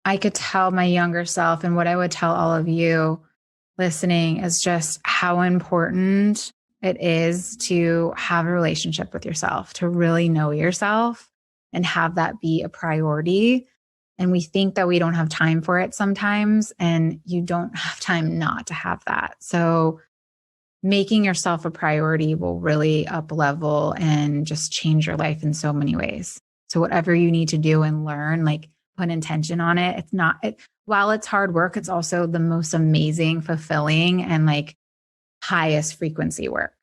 I could tell my younger self, and what I would tell all of you listening is just how important it is to have a relationship with yourself, to really know yourself and have that be a priority. And we think that we don't have time for it sometimes, and you don't have time not to have that. So making yourself a priority will really up level and just change your life in so many ways. So whatever you need to do and learn, like put intention on it. It's not it, while it's hard work, it's also the most amazing, fulfilling, and like highest frequency work.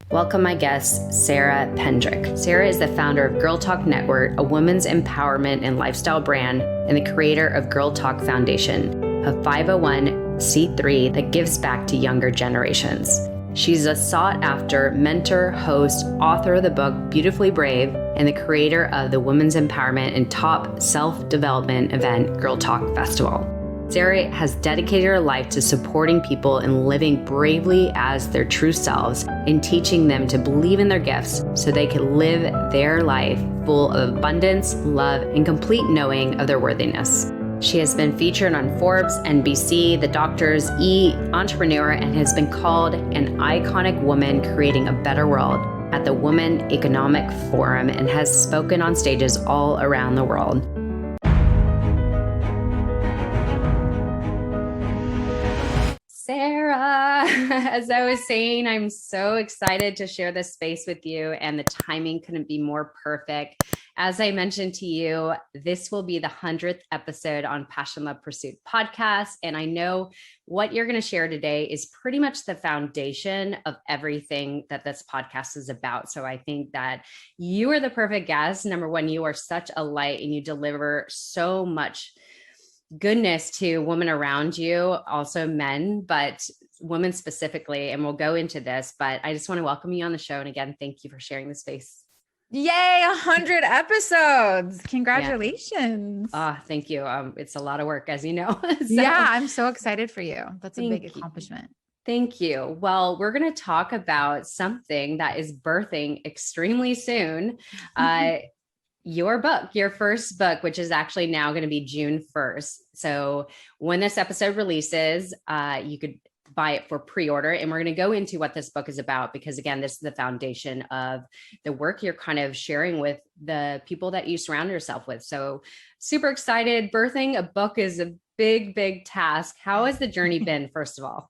Welcome my guest, Sarah Pendrick. Sarah is the founder of GirlTalk Network, a women's empowerment and lifestyle brand, and the creator of GirlTalk Foundation, a 501c3 that gives back to younger generations. She's a sought-after mentor, host, author of the book Beautifully Brave, and the creator of the women's empowerment and top self-development event, GirlTalk Festival. Sarah has dedicated her life to supporting people and living bravely as their true selves and teaching them to believe in their gifts so they can live their life full of abundance, love, and complete knowing of their worthiness. She has been featured on Forbes, NBC, The Doctor's, Entrepreneur, and has been called an iconic woman creating a better world at the Women Economic Forum and has spoken on stages all around the world. Sarah, as I was saying, I'm so excited to share this space with you, and the timing couldn't be more perfect. As I mentioned to you, this will be the 100th episode on Passion, Love, Pursuit podcast. And I know what you're going to share today is pretty much the foundation of everything that this podcast is about. So I think that you are the perfect guest. Number one, you are such a light and you deliver so much goodness to women around you, also men, but women specifically. And we'll go into this, but I just want to welcome you on the show. And again, thank you for sharing the space. Yay, 100 episodes. Congratulations. Yeah. Thank you. It's a lot of work, as you know. So, yeah, I'm so excited for you. That's a big accomplishment. Thank you. Well, we're going to talk about something that is birthing extremely soon. Your book, your first book, which is actually now going to be June 1st. So when this episode releases, you could buy it for pre-order. And we're going to go into what this book is about, because again, this is the foundation of the work you're kind of sharing with the people that you surround yourself with. So super excited. Birthing a book is a big, big task. How has the journey been, first of all?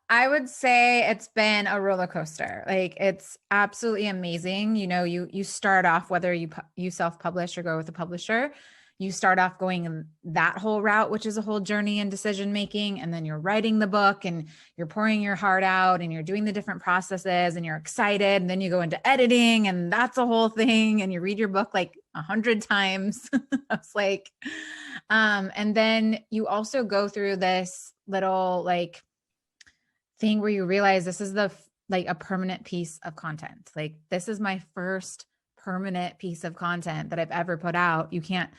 I would say it's been a roller coaster. Like, it's absolutely amazing. You know, you start off, whether you self-publish or go with a publisher, you start off going that whole route, which is a whole journey and decision making. And then you're writing the book and you're pouring your heart out and you're doing the different processes and you're excited. And then you go into editing and that's a whole thing. And you read your book like 100 times. I was like, and then you also go through this little like thing where you realize this is like a permanent piece of content. Like, this is my first permanent piece of content that I've ever put out. You can't,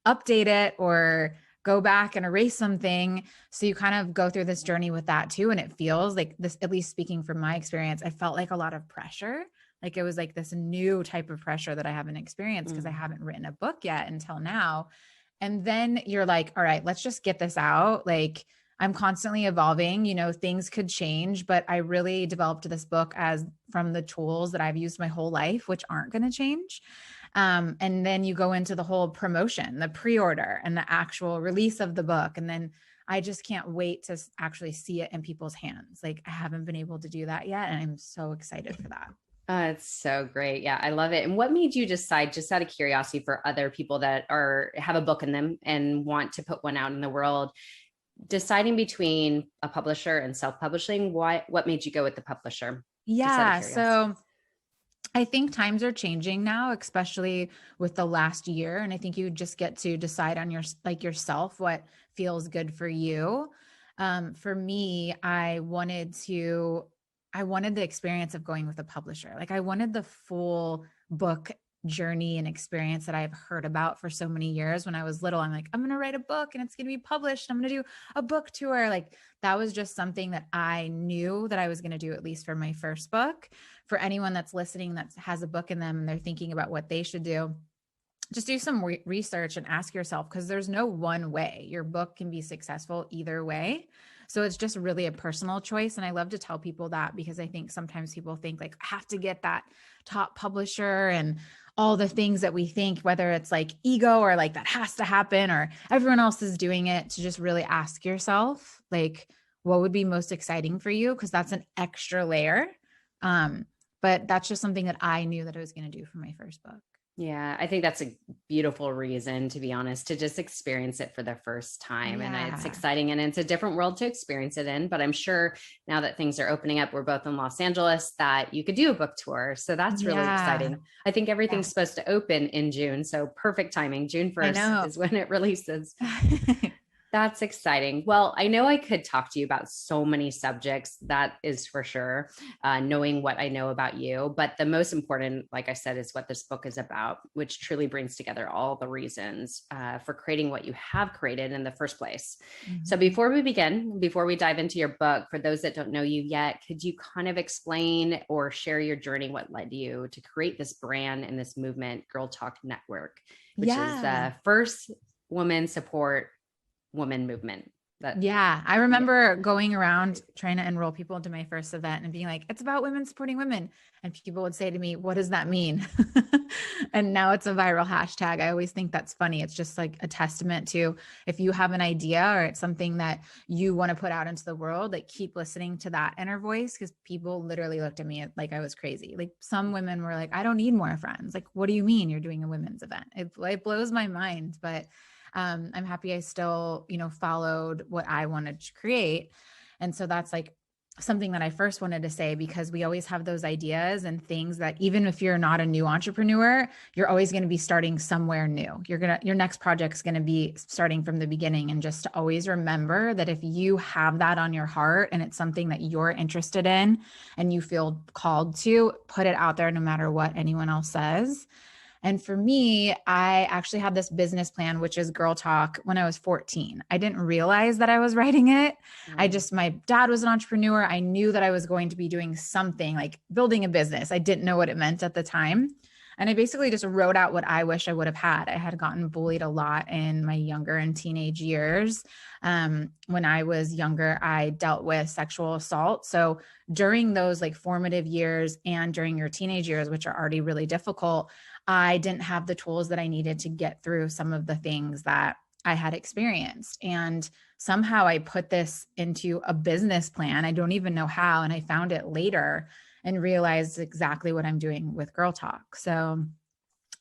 update it or go back and erase something. So you kind of go through this journey with that too. And it feels like this, at least speaking from my experience, I felt like a lot of pressure. Like, it was like this new type of pressure that I haven't experienced because I haven't written a book yet until now. And then you're like, all right, let's just get this out. Like, I'm constantly evolving, things could change, but I really developed this book as from the tools that I've used my whole life, which aren't going to change. And then you go into the whole promotion, the pre-order and the actual release of the book. And then I just can't wait to actually see it in people's hands. Like, I haven't been able to do that yet. And I'm so excited for that. It's so great. Yeah, I love it. And what made you decide, just out of curiosity for other people that have a book in them and want to put one out in the world, deciding between a publisher and self-publishing, what made you go with the publisher? Yeah. So I think times are changing now, especially with the last year. And I think you just get to decide on yourself, what feels good for you. For me, I wanted the experience of going with a publisher. Like, I wanted the full book journey and experience that I've heard about for so many years. When I was little, I'm like, I'm going to write a book and it's going to be published. I'm going to do a book tour. Like that was just something that I knew that I was going to do, at least for my first book. For anyone that's listening that has a book in them and they're thinking about what they should do, just do some research and ask yourself, because there's no one way. Your book can be successful either way. So it's just really a personal choice. And I love to tell people that, because I think sometimes people think like, I have to get that top publisher and all the things that we think, whether it's like ego or like that has to happen or everyone else is doing it, to just really ask yourself, like, what would be most exciting for you? Because that's an extra layer. But that's just something that I knew that I was going to do for my first book. Yeah, I think that's a beautiful reason, to be honest, to just experience it for the first time. And it's exciting, and it's a different world to experience it in. But I'm sure now that things are opening up, we're both in Los Angeles, that you could do a book tour. So that's really exciting. I think everything's supposed to open in June. So perfect timing. June 1st is when it releases. That's exciting. Well, I know I could talk to you about so many subjects, that is for sure, knowing what I know about you. But the most important, like I said, is what this book is about, which truly brings together all the reasons for creating what you have created in the first place. Mm-hmm. So before we dive into your book, for those that don't know you yet, could you kind of explain or share your journey, what led you to create this brand and this movement, GirlTalk Network, which is the first woman support woman movement? I remember going around trying to enroll people into my first event and being like, it's about women supporting women. And people would say to me, what does that mean? And now it's a viral hashtag. I always think that's funny. It's just like a testament to, if you have an idea or it's something that you want to put out into the world, like keep listening to that inner voice. Because people literally looked at me like I was crazy. Like some women were like, I don't need more friends. Like, what do you mean you're doing a women's event? It blows my mind. But I'm happy I still, followed what I wanted to create. And so that's like something that I first wanted to say, because we always have those ideas and things that even if you're not a new entrepreneur, you're always going to be starting somewhere new. Your next project's going to be starting from the beginning. And just to always remember that if you have that on your heart and it's something that you're interested in and you feel called to, put it out there no matter what anyone else says. And for me, I actually had this business plan, which is GirlTalk, when I was 14. I didn't realize that I was writing it. My dad was an entrepreneur. I knew that I was going to be doing something like building a business. I didn't know what it meant at the time. And I basically just wrote out what I wish I would have had. I had gotten bullied a lot in my younger and teenage years. When I was younger, I dealt with sexual assault. So during those like formative years and during your teenage years, which are already really difficult, I didn't have the tools that I needed to get through some of the things that I had experienced. And somehow I put this into a business plan. I don't even know how. And I found it later and realized exactly what I'm doing with GirlTalk. So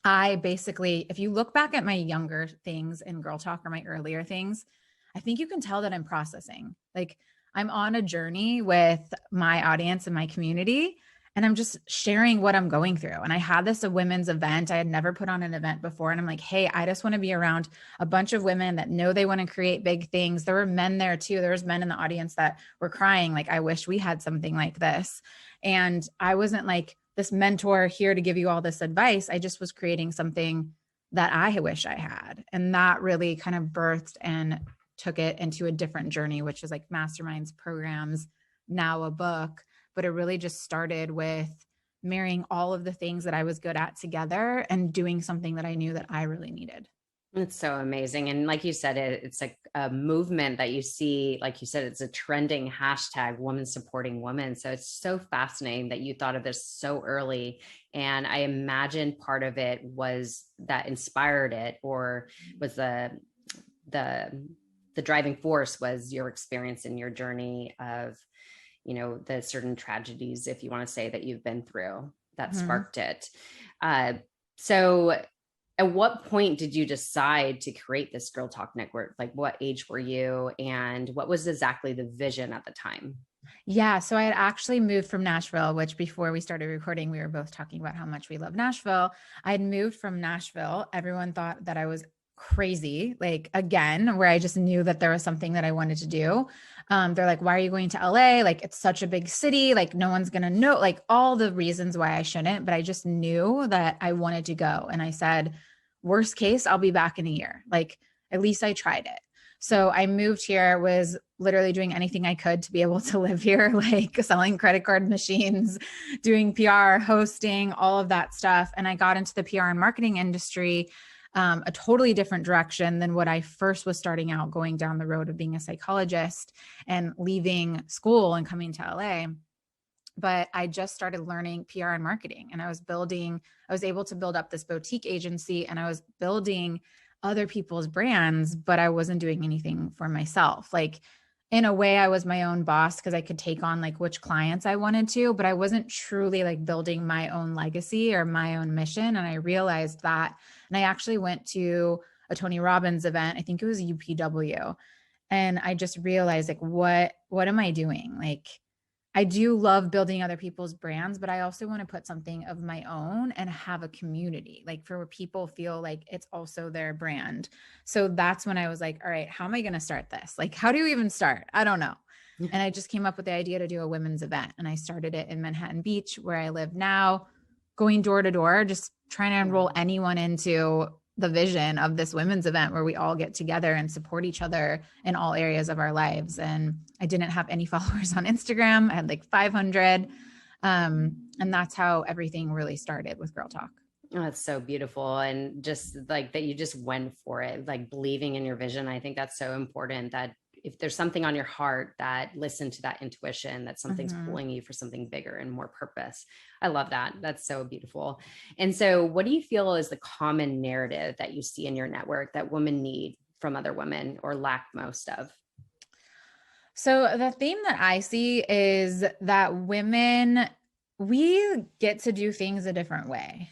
I basically, if you look back at my younger things in GirlTalk or my earlier things, I think you can tell that I'm processing. Like I'm on a journey with my audience and my community, and I'm just sharing what I'm going through. And I had this a women's event. I had never put on an event before. And I'm like, hey, I just want to be around a bunch of women that know they want to create big things. There were men there too. There was men in the audience that were crying. Like, I wish we had something like this. And I wasn't like this mentor here to give you all this advice. I just was creating something that I wish I had. And that really kind of birthed and took it into a different journey, which is like masterminds, programs, now a book. But it really just started with marrying all of the things that I was good at together and doing something that I knew that I really needed. It's so amazing. And like you said, it's like a movement that you see, like you said, it's a trending hashtag, woman supporting women. So it's so fascinating that you thought of this so early. And I imagine part of it was that inspired it, or was the driving force was your experience in your journey of, the certain tragedies, if you want to say, that you've been through that sparked it. So at what point did you decide to create this GirlTalk Network? Like, what age were you, and what was exactly the vision at the time? Yeah. So I had actually moved from Nashville, which before we started recording, we were both talking about how much we love Nashville. I had moved from Nashville. Everyone thought that I was crazy, like again, where I just knew that there was something that I wanted to do. They're like, why are you going to LA? Like, it's such a big city. Like, no one's going to know, like all the reasons why I shouldn't, but I just knew that I wanted to go. And I said, worst case, I'll be back in a year. Like, at least I tried it. So I moved here, was literally doing anything I could to be able to live here, like selling credit card machines, doing PR, hosting, all of that stuff. And I got into the PR and marketing industry, a totally different direction than what I first was starting out, going down the road of being a psychologist and leaving school and coming to LA. But I just started learning PR and marketing, and I was able to build up this boutique agency, and I was building other people's brands, but I wasn't doing anything for myself. Like, in a way, I was my own boss because I could take on like which clients I wanted to, but I wasn't truly like building my own legacy or my own mission. And I realized that. And I actually went to a Tony Robbins event. I think it was UPW. And I just realized, like, what am I doing? Like, I do love building other people's brands, but I also want to put something of my own and have a community, like, for where people feel like it's also their brand. So that's when I was like, all right, how am I going to start this? Like, how do you even start? I don't know. And I just came up with the idea to do a women's event, and I started it in Manhattan Beach, where I live now, going door to door, just trying to enroll anyone into the vision of this women's event where we all get together and support each other in all areas of our lives. And I didn't have any followers on Instagram. I had like 500. And that's how everything really started with Girl Talk. Oh, that's so beautiful. And just like that, you just went for it, like believing in your vision. I think that's so important, that if there's something on your heart, that listen to that intuition, that something's pulling you for something bigger and more purpose. I love that. That's so beautiful. And so what do you feel is the common narrative that you see in your network that women need from other women or lack most of? So the theme that I see is that women, we get to do things a different way.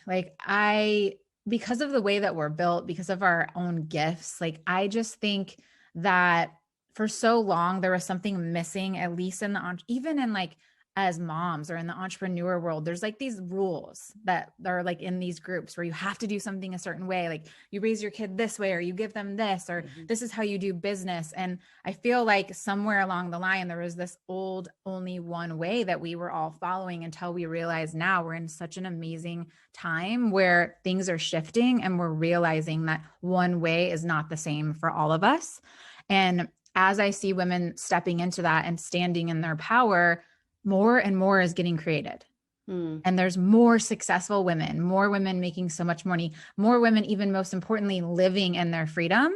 Because of the way that we're built, because of our own gifts, like, I just think that for so long there was something missing, at least even in like as moms or in the entrepreneur world, there's like these rules that are like in these groups where you have to do something a certain way. Like, you raise your kid this way, or you give them this, or this is how you do business. And I feel like somewhere along the line, there was this old, only one way that we were all following, until we realize now we're in such an amazing time where things are shifting and we're realizing that one way is not the same for all of us. And as I see women stepping into that and standing in their power, more and more is getting created. And there's more successful women, more women making so much money, more women, even most importantly, living in their freedom.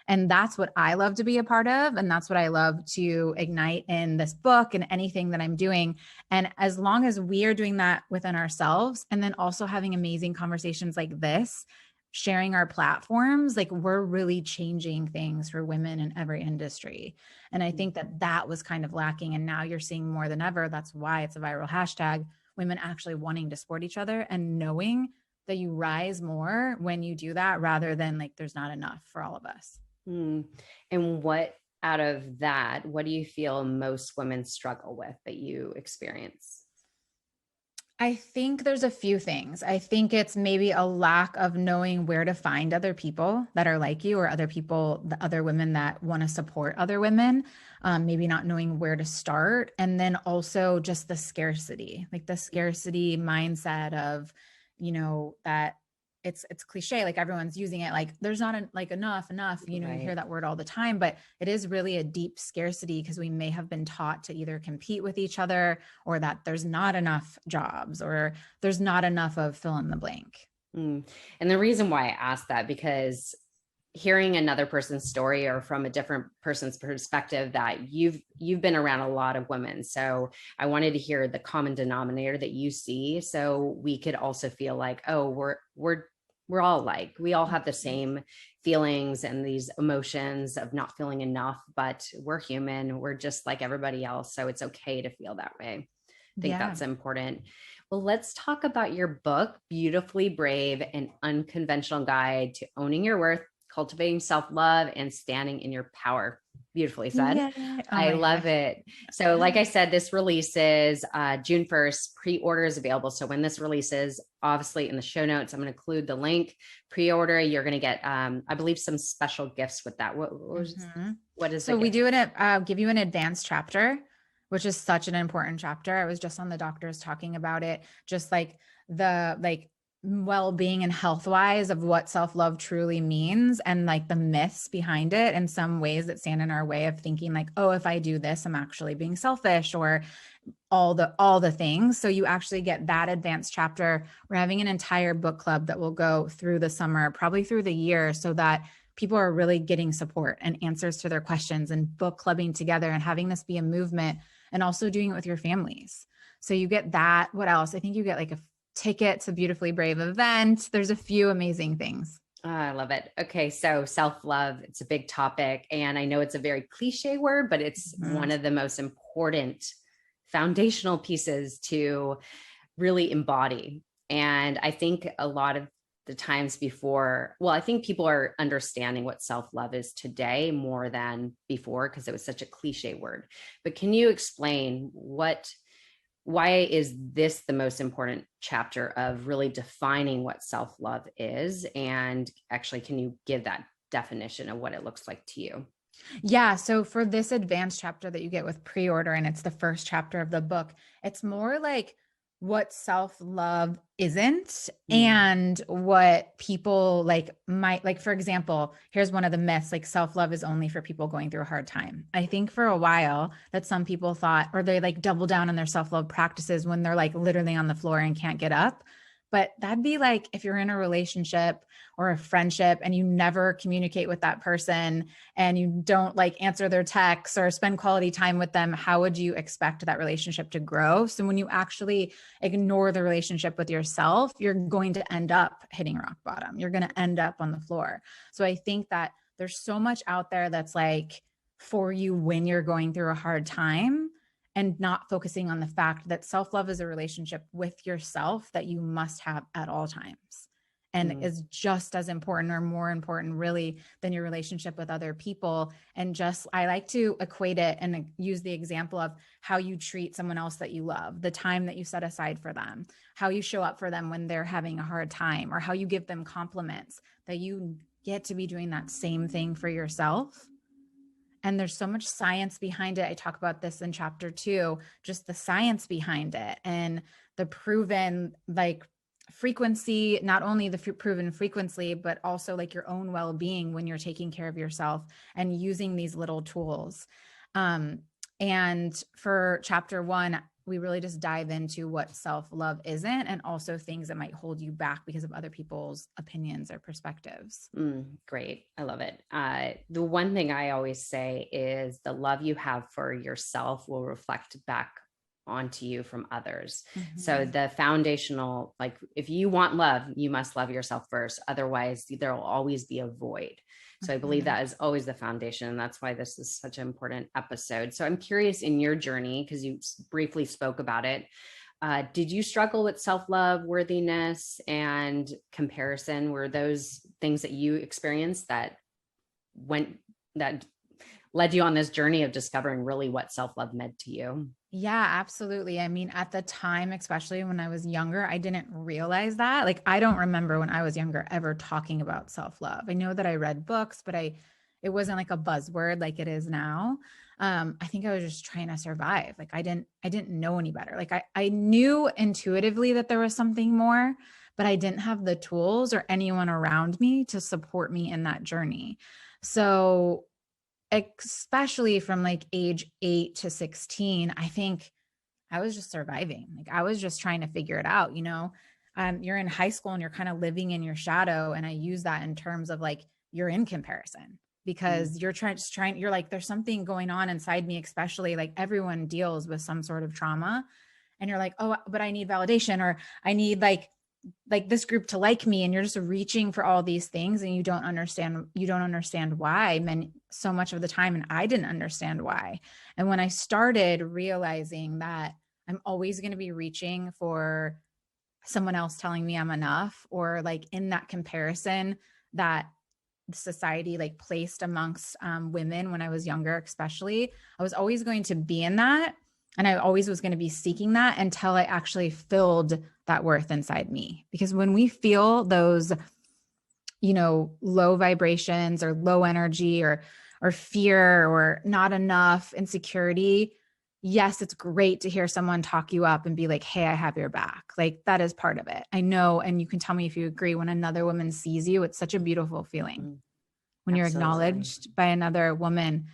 And that's what I love to be a part of. And that's what I love to ignite in this book and anything that I'm doing. And as long as we are doing that within ourselves, and then also having amazing conversations like this, sharing our platforms, like, we're really changing things for women in every industry. And I think that that was kind of lacking. And now you're seeing more than ever. That's why it's a viral hashtag, women actually wanting to support each other and knowing that you rise more when you do that, rather than like, there's not enough for all of us. And what out of that, what do you feel most women struggle with that you experience? I think there's a few things. I think it's maybe a lack of knowing where to find other people that are like you, or other people, the other women that want to support other women, maybe not knowing where to start. And then also just the scarcity mindset of, that it's cliche, like everyone's using it, like there's not enough, you hear that word all the time, but it is really a deep scarcity, because we may have been taught to either compete with each other, or that there's not enough jobs, or there's not enough of fill in the blank. And the reason why I asked that, because hearing another person's story, or from a different person's perspective, that you've been around a lot of women. So I wanted to hear the common denominator that you see, so we could also feel like, oh, we're all like, we all have the same feelings and these emotions of not feeling enough, but we're human. We're just like everybody else. So it's okay to feel that way. I think that's important. Well, let's talk about your book, Beautifully Brave, an Unconventional Guide to Owning Your Worth, Cultivating Self-Love, and Standing in Your Power. Beautifully said. Yeah. Oh I my love gosh. it. So, like I said, this releases June 1st. Pre-order is available. So when this releases, obviously in the show notes, I'm going to include the link. Pre-order, you're going to get, I believe, some special gifts with that. What is the So we gift? do give you an advanced chapter, which is such an important chapter. I was just on the doctors talking about it, just like the well-being and health wise of what self-love truly means and like the myths behind it and some ways that stand in our way of thinking like, oh, if I do this, I'm actually being selfish or all the things. So you actually get that advanced chapter. We're having an entire book club that will go through the summer, probably through the year, so that people are really getting support and answers to their questions and book clubbing together and having this be a movement and also doing it with your families. So you get that. What else? I think you get like a ticket to Beautifully Brave event. There's a few amazing things. Oh, I love it. Okay. So self-love, it's a big topic. And I know it's a very cliche word, but it's one of the most important foundational pieces to really embody. And I think a lot of the times before, well, I think people are understanding what self-love is today more than before because it was such a cliche word. But can you explain why is this the most important chapter of really defining what self-love is? And actually, can you give that definition of what it looks like to you? Yeah. So for this advanced chapter that you get with pre-order, and it's the first chapter of the book, it's more like what self-love isn't and what people like might like. For example, here's one of the myths, like self-love is only for people going through a hard time. I think for a while that some people thought, or they like double down on their self-love practices when they're like literally on the floor and can't get up. But that'd be like if you're in a relationship or a friendship and you never communicate with that person and you don't like answer their texts or spend quality time with them, how would you expect that relationship to grow? So when you actually ignore the relationship with yourself, you're going to end up hitting rock bottom. You're going to end up on the floor. So I think that there's so much out there that's like for you when you're going through a hard time and not focusing on the fact that self-love is a relationship with yourself that you must have at all times and is just as important or more important really than your relationship with other people. And just, I like to equate it and use the example of how you treat someone else that you love, the time that you set aside for them, how you show up for them when they're having a hard time, or how you give them compliments, that you get to be doing that same thing for yourself. And there's so much science behind it. I talk about this in chapter 2, just the science behind it and the proven like frequency, not only the proven frequency, but also like your own well-being when you're taking care of yourself and using these little tools. And for chapter 1, we really just dive into what self-love isn't and also things that might hold you back because of other people's opinions or perspectives. Great. I love it. The one thing I always say is the love you have for yourself will reflect back onto you from others. So the foundational, like if you want love, you must love yourself first. Otherwise, there will always be a void. So I believe that is always the foundation. And that's why this is such an important episode. So I'm curious in your journey, because you briefly spoke about it. Did you struggle with self-love, worthiness, and comparison? Were those things that you experienced that led you on this journey of discovering really what self-love meant to you? Yeah, absolutely. I mean, at the time, especially when I was younger, I didn't realize that. Like, I don't remember when I was younger ever talking about self-love. I know that I read books, but it wasn't like a buzzword like it is now. I think I was just trying to survive. Like I didn't know any better. Like I knew intuitively that there was something more, but I didn't have the tools or anyone around me to support me in that journey. So especially from like age 8 to 16, I think I was just surviving. Like I was just trying to figure it out, you know. You're in high school and you're kind of living in your shadow. And I use that in terms of like you're in comparison because you're trying, you're like, there's something going on inside me, especially like everyone deals with some sort of trauma. And you're like, oh, but I need validation, or I need like this group to like me, and you're just reaching for all these things and you don't understand why so much of the time. And I didn't understand why. And when I started realizing that I'm always going to be reaching for someone else telling me I'm enough, or like in that comparison, that society like placed amongst women when I was younger, especially. I was always going to be in that. And I always was going to be seeking that until I actually filled that worth inside me. Because when we feel those, low vibrations or low energy or fear or not enough, insecurity, yes, it's great to hear someone talk you up and be like, hey, I have your back. Like that is part of it. I know. And you can tell me if you agree, when another woman sees you, it's such a beautiful feeling when you're Absolutely. acknowledged by another woman.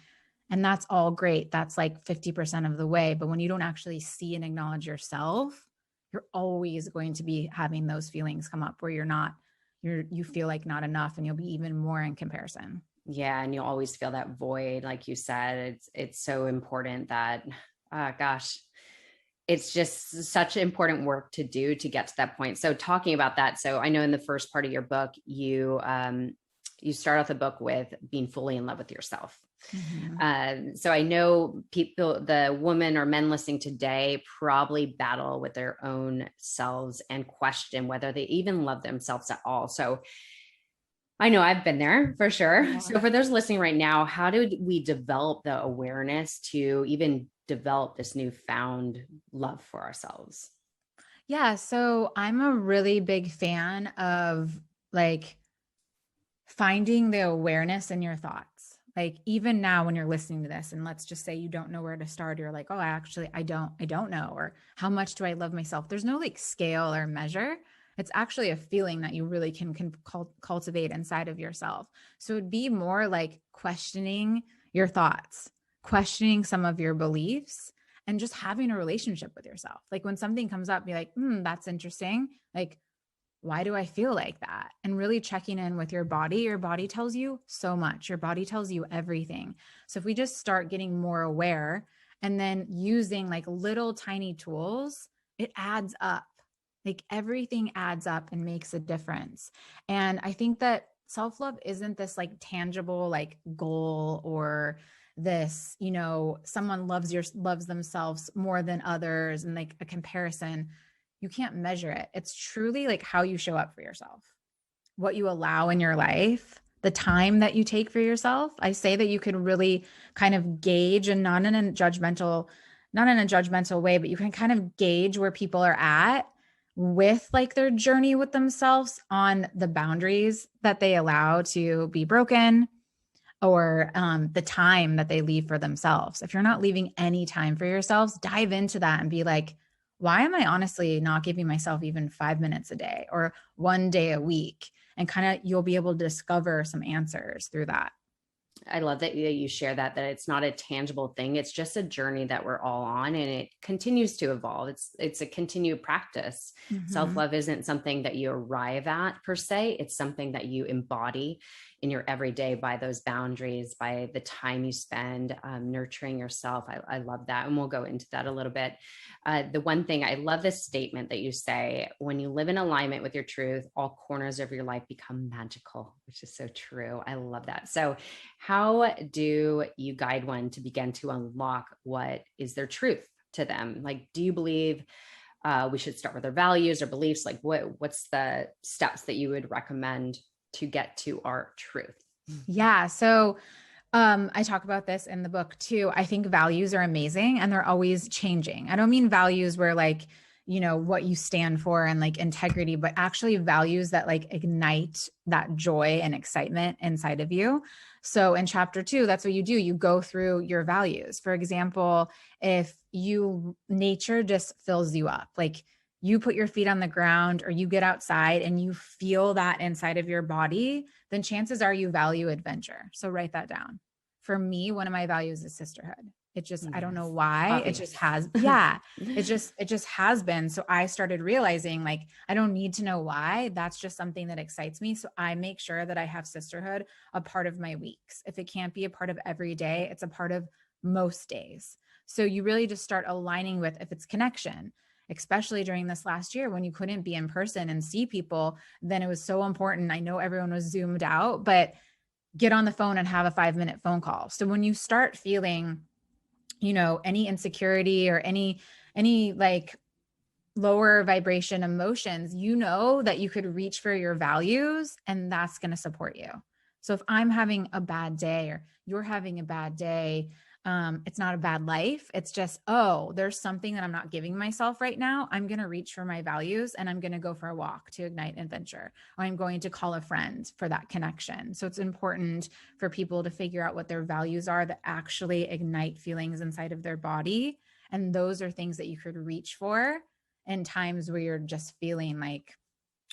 And that's all great. That's like 50% of the way. But when you don't actually see and acknowledge yourself, you're always going to be having those feelings come up where you feel like not enough, and you'll be even more in comparison. Yeah. And you'll always feel that void. Like you said, it's so important that, gosh, it's just such important work to do to get to that point. So talking about that. So I know in the first part of your book, you start off the book with being fully in love with yourself. So I know people, the women or men listening today probably battle with their own selves and question whether they even love themselves at all. So I know I've been there for sure. Yeah. So for those listening right now, how did we develop the awareness to even develop this newfound love for ourselves? Yeah. So I'm a really big fan of like finding the awareness in your thoughts. Like even now when you're listening to this, and let's just say you don't know where to start, you're like, oh, I don't know. Or how much do I love myself? There's no like scale or measure. It's actually a feeling that you really can cultivate inside of yourself. So it'd be more like questioning your thoughts, questioning some of your beliefs, and just having a relationship with yourself. Like when something comes up, be like, that's interesting. Like, why do I feel like that? And really checking in with your body. Your body tells you so much. Your body tells you everything. So if we just start getting more aware and then using like little tiny tools, it adds up. Like everything adds up and makes a difference. And I think that self-love isn't this like tangible like goal or this, someone loves themselves more than others and like a comparison. You can't measure it. It's truly like how you show up for yourself, what you allow in your life, the time that you take for yourself. I say that you can really kind of gauge, and not in a judgmental way, but you can kind of gauge where people are at with like their journey with themselves on the boundaries that they allow to be broken, or the time that they leave for themselves. If you're not leaving any time for yourselves, dive into that and be like, why am I honestly not giving myself even 5 minutes a day or one day a week? And kind of you'll be able to discover some answers through that. I love that you share that it's not a tangible thing. It's just a journey that we're all on, and it continues to evolve. It's a continued practice. Mm-hmm. Self-love isn't something that you arrive at per se. It's something that you embody in your everyday by those boundaries, by the time you spend nurturing yourself. I love that. And we'll go into that a little bit. The one thing, I love this statement that you say, when you live in alignment with your truth, all corners of your life become magical, which is so true. I love that. So how do you guide one to begin to unlock what is their truth to them? Like, do you believe we should start with our values or beliefs? Like what's the steps that you would recommend to get to our truth? Yeah. So I talk about this in the book too. I think values are amazing and they're always changing. I don't mean values where like, what you stand for and like integrity, but actually values that like ignite that joy and excitement inside of you. So in chapter 2, that's what you do. You go through your values. For example, if nature just fills you up, like you put your feet on the ground or you get outside and you feel that inside of your body, then chances are you value adventure. So write that down. For me, one of my values is sisterhood. It just, yes. I don't know why. Obvious. It just has, yeah, it just has been. So I started realizing like, I don't need to know why. That's just something that excites me. So I make sure that I have sisterhood a part of my weeks. If it can't be a part of every day, it's a part of most days. So you really just start aligning with, if it's connection, especially during this last year when you couldn't be in person and see people, then it was so important. I know everyone was zoomed out, but get on the phone and have a 5-minute phone call. So when you start feeling, any insecurity or any like lower vibration emotions, that you could reach for your values and that's going to support you. So if I'm having a bad day or you're having a bad day, it's not a bad life. It's just, oh, there's something that I'm not giving myself right now. I'm going to reach for my values and I'm going to go for a walk to ignite adventure, or I'm going to call a friend for that connection. So it's important for people to figure out what their values are that actually ignite feelings inside of their body. And those are things that you could reach for in times where you're just feeling like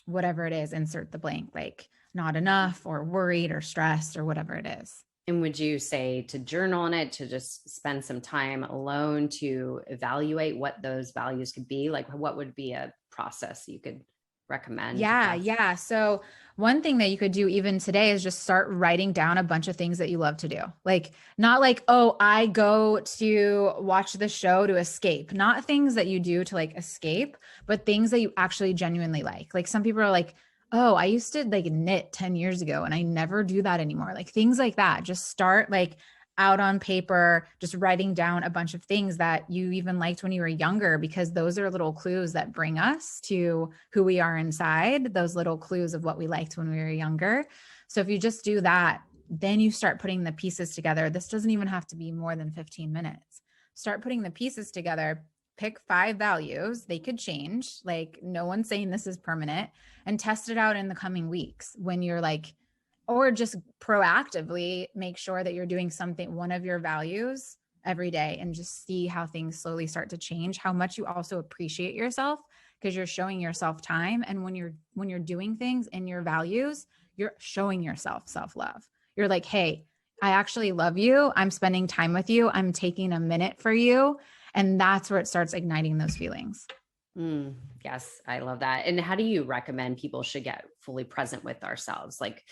whatever it is, insert the blank, like not enough or worried or stressed or whatever it is. And would you say to journal on it, to just spend some time alone to evaluate what those values could be? Like, what would be a process you could recommend? Yeah. So one thing that you could do even today is just start writing down a bunch of things that you love to do. Like, not like, oh, I go to watch the show to escape, not things that you do to like escape, but things that you actually genuinely like. Like some people are like, oh, I used to like knit 10 years ago and I never do that anymore. Like things like that. Just start like out on paper, just writing down a bunch of things that you even liked when you were younger, because those are little clues that bring us to who we are inside, those little clues of what we liked when we were younger. So if you just do that, then you start putting the pieces together. This doesn't even have to be more than 15 minutes. Start putting the pieces together. Pick 5 values. They could change. Like no one's saying this is permanent, and test it out in the coming weeks when you're like, or just proactively make sure that you're doing something, one of your values every day, and just see how things slowly start to change, how much you also appreciate yourself because you're showing yourself time. And when you're doing things in your values, you're showing yourself self-love. You're like, hey, I actually love you. I'm spending time with you. I'm taking a minute for you. And that's where it starts igniting those feelings. Yes, I love that. And how do you recommend people should get fully present with ourselves? Like,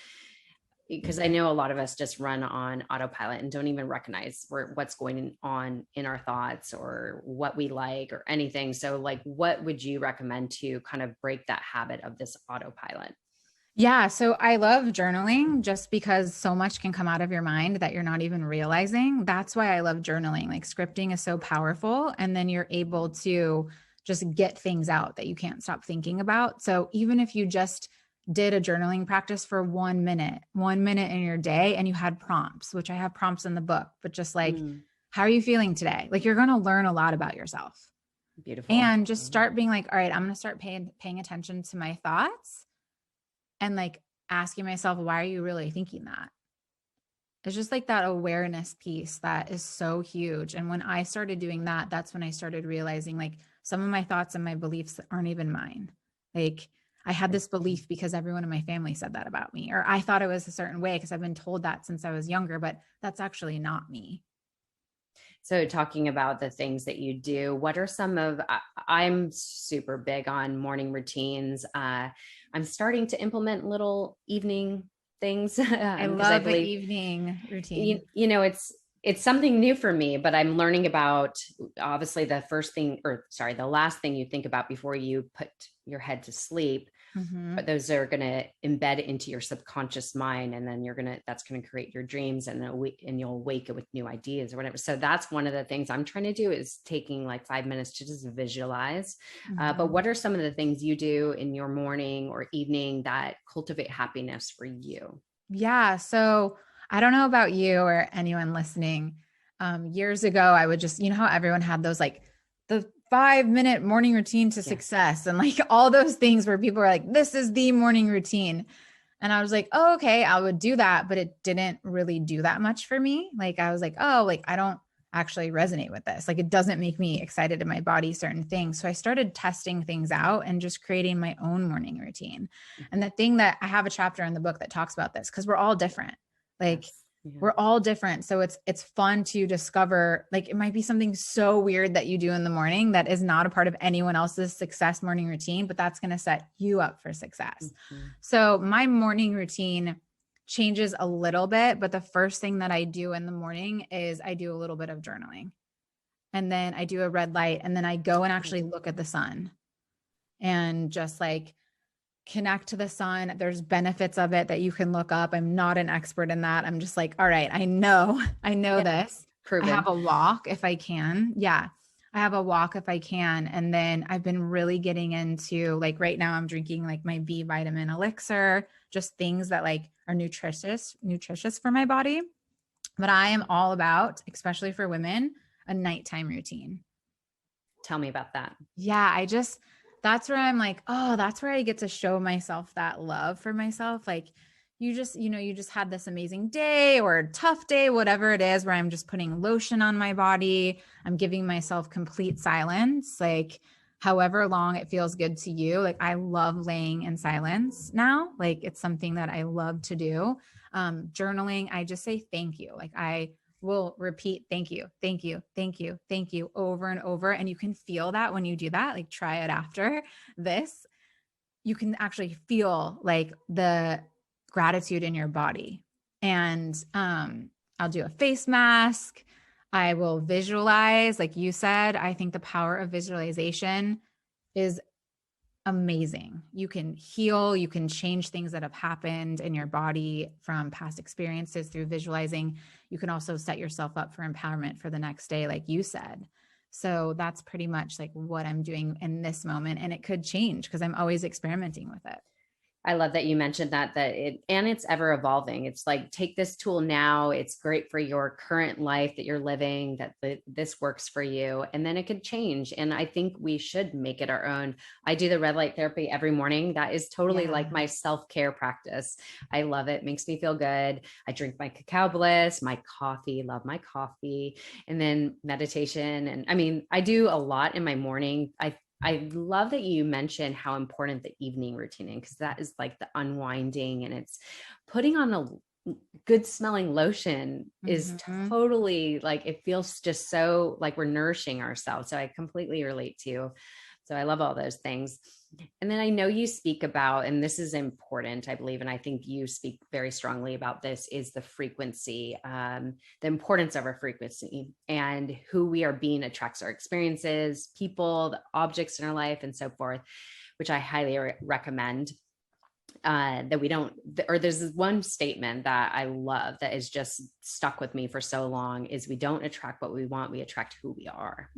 because I know a lot of us just run on autopilot and don't even recognize what's going on in our thoughts or what we like or anything. So like, what would you recommend to kind of break that habit of this autopilot? Yeah. So I love journaling just because so much can come out of your mind that you're not even realizing. That's why I love journaling. Like scripting is so powerful. And then you're able to just get things out that you can't stop thinking about. So even if you just did a journaling practice for 1 minute in your day, and you had prompts, which I have prompts in the book, but just like, how are you feeling today? Like you're going to learn a lot about yourself. Beautiful. And just start being like, all right, I'm going to start paying attention to my thoughts and like asking myself, why are you really thinking that? It's just like that awareness piece that is so huge. And when I started doing that, that's when I started realizing like some of my thoughts and my beliefs aren't even mine. Like I had this belief because everyone in my family said that about me, or I thought it was a certain way because I've been told that since I was younger, but that's actually not me. So talking about the things that you do, what are some of, I'm super big on morning routines. I'm starting to implement little evening things I because I love the believe, evening routine. it's something new for me, but I'm learning about obviously the last thing you think about before you put your head to sleep. Mm-hmm. But those are going to embed into your subconscious mind, and then that's going to create your dreams, and you'll wake up with new ideas or whatever. So that's one of the things I'm trying to do, is taking like 5 minutes to just visualize. Mm-hmm. But what are some of the things you do in your morning or evening that cultivate happiness for you? Yeah. So I don't know about you or anyone listening. Years ago, I would just, how everyone had those like the 5-minute morning routine to success and like all those things where people were like, this is the morning routine. And I was like, oh, okay, I would do that. But it didn't really do that much for me. Like, I was like, oh, like, I don't actually resonate with this. Like, it doesn't make me excited in my body, certain things. So I started testing things out and just creating my own morning routine. And the thing that I have a chapter in the book that talks about this, because we're all different. Like, we're all different. So it's fun to discover, like, it might be something so weird that you do in the morning that is not a part of anyone else's success morning routine, but that's going to set you up for success. So my morning routine changes a little bit, but the first thing that I do in the morning is I do a little bit of journaling, and then I do a red light, and then I go and actually look at the sun and just like connect to the sun. There's benefits of it that you can look up. I'm not an expert in that. I'm just like, all right, I know this. Proven. I have a walk if I can. Yeah. I have a walk if I can. And then I've been really getting into, like, right now I'm drinking like my B vitamin elixir, just things that like are nutritious for my body. But I am all about, especially for women, a nighttime routine. Tell me about that. Yeah, that's where I'm like, oh, that's where I get to show myself that love for myself. Like you just had this amazing day or a tough day, whatever it is, where I'm just putting lotion on my body. I'm giving myself complete silence, like however long it feels good to you. Like I love laying in silence now. Like it's something that I love to do. Journaling, I just say thank you. Like I will repeat thank you, thank you, thank you, thank you over and over. And you can feel that when you do that. Like try it after this. You can actually feel like the gratitude in your body. And I'll do a face mask. I will visualize, like you said. I think the power of visualization is amazing. You can heal, you can change things that have happened in your body from past experiences through visualizing. You can also set yourself up for empowerment for the next day, like you said. So that's pretty much like what I'm doing in this moment. And it could change because I'm always experimenting with it. I love that you mentioned it's ever evolving. It's like, take this tool now. It's great for your current life that you're living, this works for you. And then it could change. And I think we should make it our own. I do the red light therapy every morning. That is totally like my self-care practice. I love it. Makes me feel good. I drink my cacao bliss, my coffee, love my coffee, and then meditation. And I mean, I do a lot in my morning. I love that you mentioned how important the evening routine is, because that is like the unwinding, and it's putting on a good smelling lotion is totally like, it feels just so like we're nourishing ourselves. So I completely relate to you. So I love all those things. And then I know you speak about, and this is important, I believe, and I think you speak very strongly about this, is the frequency, the importance of our frequency, and who we are being attracts our experiences, people, the objects in our life, and so forth, which I highly recommend. That we don't, or there's this one statement that I love that is just stuck with me for so long, is we don't attract what we want, we attract who we are.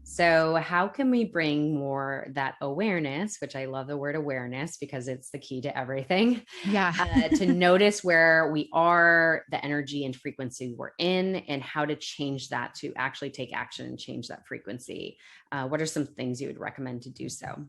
So how can we bring more that awareness, which I love the word awareness because it's the key to everything, to notice where we are, the energy and frequency we're in, and how to change that to actually take action and change that frequency. What are some things you would recommend to do so?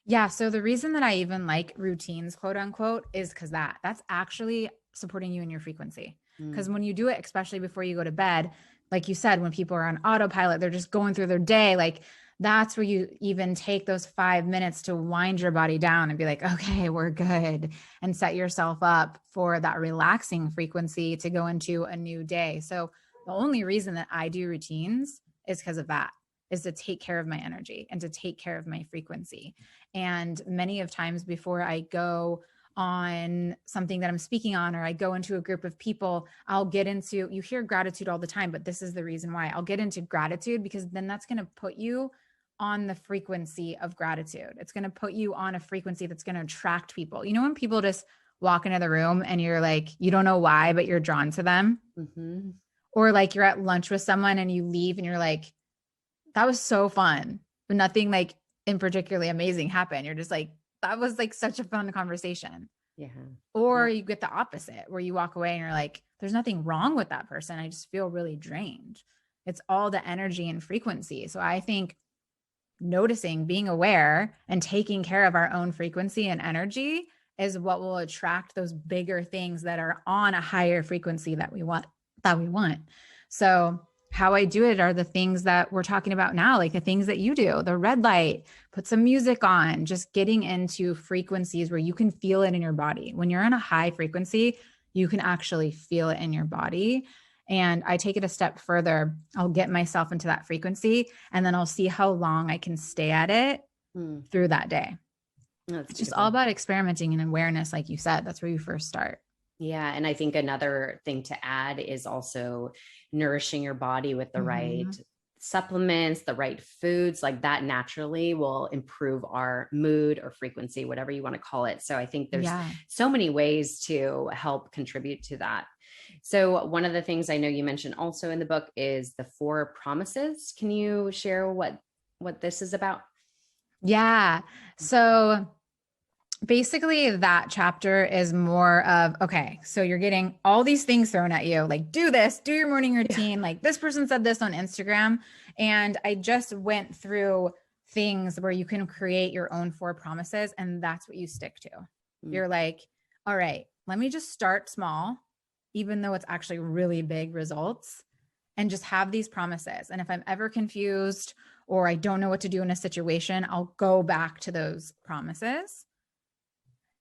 Yeah. So the reason that I even like routines, quote unquote, is because that's actually supporting you in your frequency. Because when you do it, especially before you go to bed, like you said, when people are on autopilot, they're just going through their day. Like that's where you even take those 5 minutes to wind your body down and be like, okay, we're good, and set yourself up for that relaxing frequency to go into a new day. So the only reason that I do routines is because of that, is to take care of my energy and to take care of my frequency. And many of times before I go on something that I'm speaking on, or I go into a group of people, I'll get into, you hear gratitude all the time, but this is the reason why I'll get into gratitude, because then that's going to put you on the frequency of gratitude. It's going to put you on a frequency that's going to attract people. You know, when people just walk into the room and you're like, you don't know why, but you're drawn to them. Or like you're at lunch with someone and you leave and you're like, that was so fun, but nothing like in particularly amazing happened. You're just like, that was like such a fun conversation. Or you get the opposite, where you walk away and you're like, there's nothing wrong with that person, I just feel really drained. It's all the energy and frequency. So I think noticing, being aware, and taking care of our own frequency and energy is what will attract those bigger things that are on a higher frequency that we want. So how I do it are the things that we're talking about now, like the things that you do, the red light, put some music on, just getting into frequencies where you can feel it in your body. When you're in a high frequency, you can actually feel it in your body. And I take it a step further. I'll get myself into that frequency, and then I'll see how long I can stay at it through that day. It's just all about experimenting and awareness. Like you said, that's where you first start. Yeah. And I think another thing to add is also nourishing your body with the right supplements, the right foods, like that naturally will improve our mood or frequency, whatever you want to call it. So I think there's so many ways to help contribute to that. So one of the things I know you mentioned also in the book is the 4 promises. Can you share what this is about? Yeah. So Basically, that chapter is more of, okay, so you're getting all these things thrown at you, like do this, do your morning Yeah. routine. Like this person said this on Instagram. And I just went through things where you can create your own 4 promises, and that's what you stick to. Mm. You're like, all right, let me just start small, even though it's actually really big results, and just have these promises. And if I'm ever confused or I don't know what to do in a situation, I'll go back to those promises,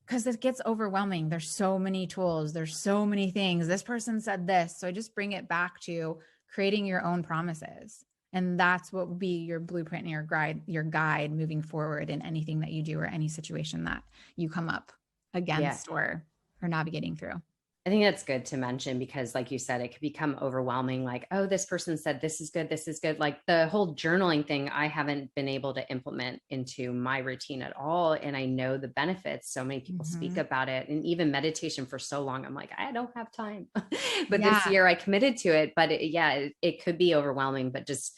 because it gets overwhelming. There's so many tools, there's so many things. This person said this. So I just bring it back to creating your own promises. And that's what would be your blueprint and your guide moving forward in anything that you do or any situation that you come up Yeah. against or navigating through. I think that's good to mention because, like you said, it could become overwhelming. Like, oh, this person said this is good. This is good. Like the whole journaling thing, I haven't been able to implement into my routine at all. And I know the benefits. So many people speak about it. And even meditation for so long, I'm like, I don't have time. But this Yeah. year I committed to it. But it could be overwhelming. But just,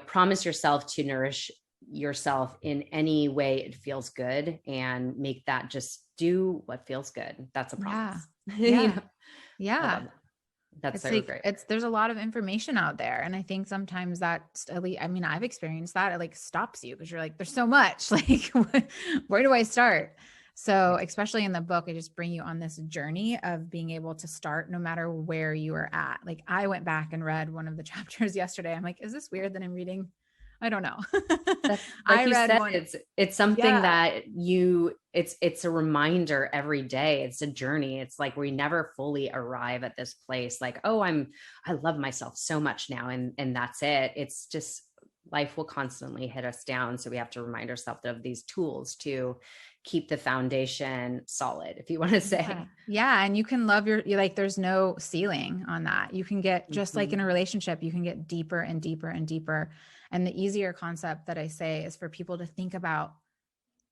promise yourself to nourish yourself in any way it feels good and make that just do what feels good. That's a Yeah. promise. Yeah. I Yeah. love that. That's It's so like great. there's a lot of information out there. And I think sometimes that, at least, I mean, I've experienced that. It like stops you because you're like, there's so much. Like, where do I start? So, especially in the book, I just bring you on this journey of being able to start no matter where you are at. Like, I went back and read one of the chapters yesterday. I'm like, is this weird that I'm reading? I don't know. That's like I you read said, one. it's something Yeah. that it's a reminder every day. It's a journey. It's like we never fully arrive at this place like, oh, I love myself so much now and that's it. It's just life will constantly hit us down. So we have to remind ourselves of these tools to keep the foundation solid, if you want to Yeah. say. Yeah. And you can love you like, there's no ceiling on that. You can get, just like in Mhm. a relationship, you can get deeper and deeper and deeper. And the easier concept that I say is for people to think about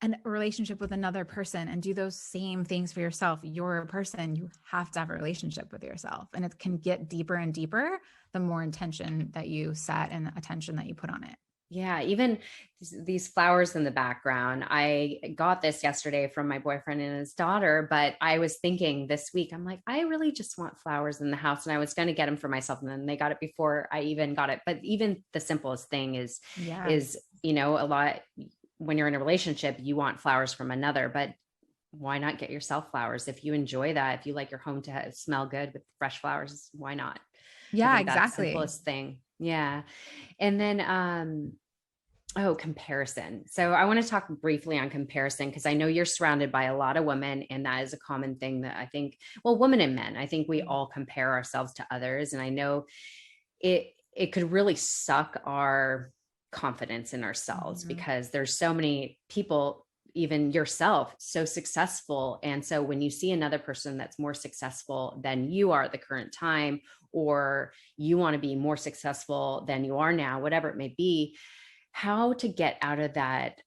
a relationship with another person and do those same things for yourself. You're a person, you have to have a relationship with yourself. And it can get deeper and deeper the more intention that you set and attention that you put on it. Yeah, even these flowers in the background. I got this yesterday from my boyfriend and his daughter, but I was thinking this week, I'm like, I really just want flowers in the house. And I was going to get them for myself. And then they got it before I even got it. But even the simplest thing Yes. a lot when you're in a relationship, you want flowers from another, but why not get yourself flowers? If you enjoy that, if you like your home to smell good with fresh flowers, why not? I Yeah, think that's the exactly. simplest thing. Yeah. And then, oh, comparison. So I want to talk briefly on comparison because I know you're surrounded by a lot of women, and that is a common thing that I think, well, women and men, I think we all compare ourselves to others. And I know it could really suck our confidence in ourselves Mhm. because there's so many people, even yourself, so successful. And so when you see another person that's more successful than you are at the current time, or you want to be more successful than you are now, whatever it may be, how to get out of that,